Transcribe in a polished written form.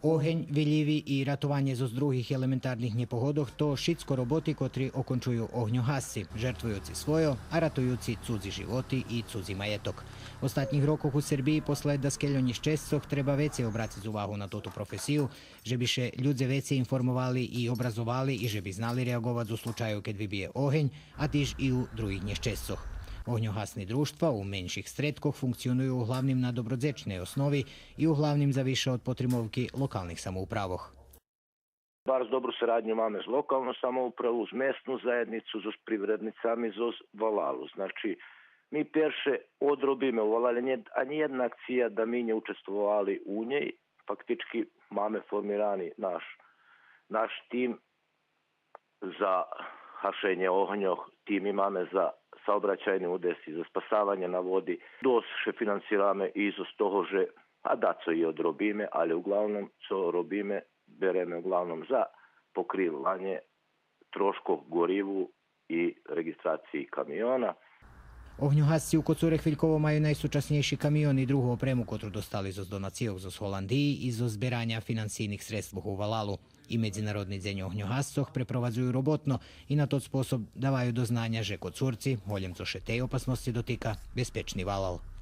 Oheň, виліві і рятування з других елементарних непогодах – то шицько роботи, котрі окончують огньогасці, жертвуючи своє, а рятуючи цудзі животи і цудзі маєток. В останніх роках у Сербії послед да скельоні щастях треба веці обратити увагу на ту професію, že bi še ljudje veci informovali i obrazovali i že bi znali reagovati u slučaju kad vybije oheň, a tiž i u drugih neščestoch. Ognjogasni društva u menših stredkoh funkcionuju uglavnim na dobrodzečnej osnovi i uglavnim za više od potrimovki lokalnih samoupravoh. Bardzo dobru saradnju máme z lokalnu samoupravu, z mestnu zajednicu, s privrednicami, z Valalu. Znači, mi perše odrobime u Valali, a nijedna akcija da mi nje učestvovali u njej. Faktički máme formirani naš tim za hašenje ohnjoh, tim imame za saobraćajne udesi, za spasavanje na vodi. Doše financirame izos toho, že a da co i odrobime, ali uglavnom co robime bereme uglavnom za pokrivanje troškov gorivu i registraciji kamiona. Огньогасці у Коцуре Хвильково мають найсучасніші каміони і другу опрему, котру достали з донаційок з Голландії і з збирання фінансійних средств у Валалу. І Міжнародний день огньогасців припровадзують роботно і на той спосіб давають до знання, що коцурці, голем, co še tej opasnosti dotika, bezpečný Valal.